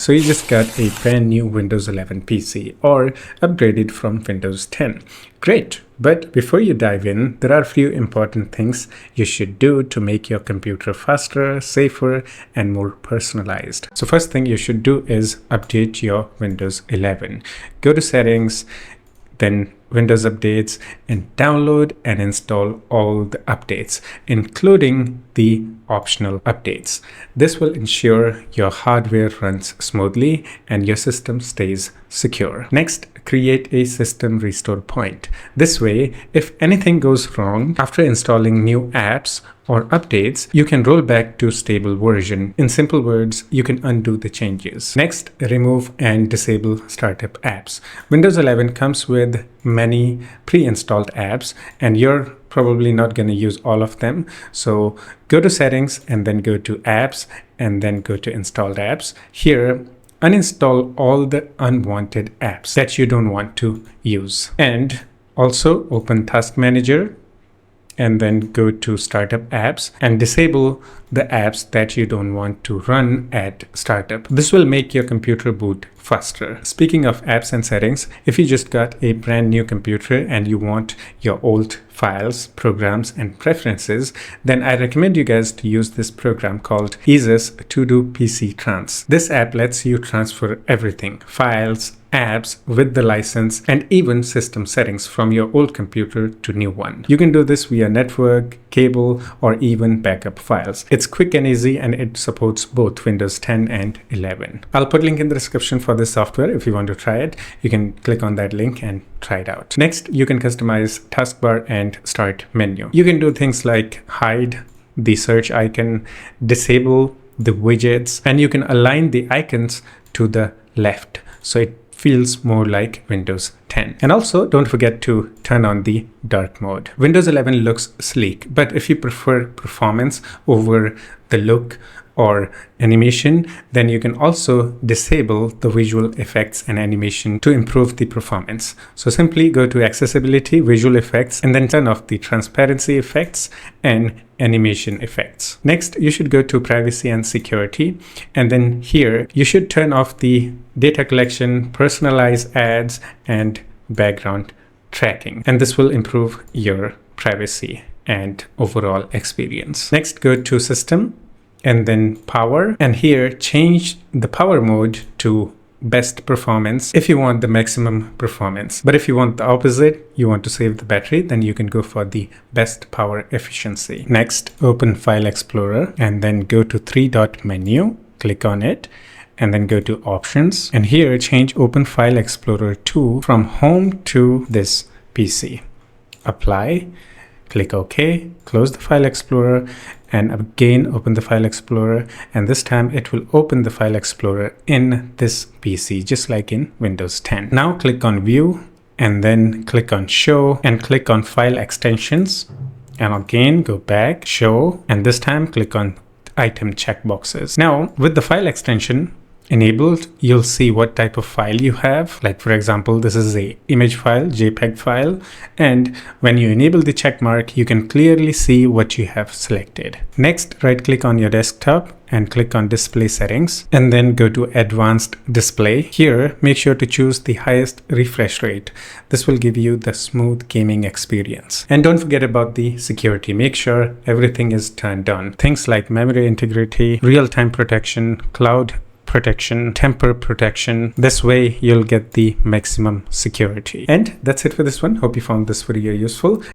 So you just got a brand new Windows 11 PC or upgraded from Windows 10. Great, but before you dive in, there are a few important things you should do to make your computer faster, safer, and more personalized. So first thing you should do is update your Windows 11. Go to settings, then Windows updates, and download and install all the updates, including the optional updates. This will ensure your hardware runs smoothly and your system stays secure. Next, create a system restore point. This way, if anything goes wrong after installing new apps or updates, you can roll back to stable version. In simple words, you can undo the changes. Next, remove and disable startup apps. Windows 11 comes with many pre-installed apps and you're probably not going to use all of them. So go to settings and then go to apps and then go to installed apps. Here, uninstall all the unwanted apps that you don't want to use. And also open Task Manager and then go to startup apps and disable the apps that you don't want to run at startup. This will make your computer boot faster. Speaking of apps and settings, if you just got a brand new computer and you want your old files, programs, and preferences, then I recommend you guys to use this program called Ease's To Do PC Trans. This app lets you transfer everything, files, apps with the license, and even system settings from your old computer to new one. You can do this via network, cable, or even backup files. It's quick and easy, and it supports both Windows 10 and 11. I'll put a link in the description for this software. If you want to try it, you can click on that link and try it out. Next, you can customize taskbar and start menu. You can do things like hide the search icon, disable the widgets, and you can align the icons to the left so it feels more like Windows 10. And also don't forget to turn on the dark mode. Windows 11 looks sleek, but if you prefer performance over the look or animation, then you can also disable the visual effects and animation to improve the performance. So simply go to accessibility, visual effects, and then turn off the transparency effects and animation effects. Next, you should go to privacy and security. And then here you should turn off the data collection, personalize ads, and background tracking. And this will improve your privacy and overall experience. Next, go to system and then power, and here change the power mode to best performance if you want the maximum performance. But if you want the opposite, you want to save the battery, then you can go for the best power efficiency. Next, open File Explorer and then go to three-dot menu, click on it, and then go to options, and here change Open File Explorer 2 from home to this PC. Apply, click OK, close the File Explorer, and again open the File Explorer, and this time it will open the File Explorer in this PC just like in Windows 10. Now click on View and then click on Show and click on File Extensions, and again go back, Show, and this time click on Item Checkboxes. Now with the file extension enabled, you'll see what type of file you have. Like for example, this is a image file, JPEG file, and when you enable the check mark, you can clearly see what you have selected. Next, right click on your desktop and click on display settings, and then go to advanced display. Here, make sure to choose the highest refresh rate. This will give you the smooth gaming experience. And don't forget about the security. Make sure everything is turned on. Things like memory integrity, real-time protection, cloud protection, temper protection. This way you'll get the maximum security. And that's it for this one. Hope you found this video useful.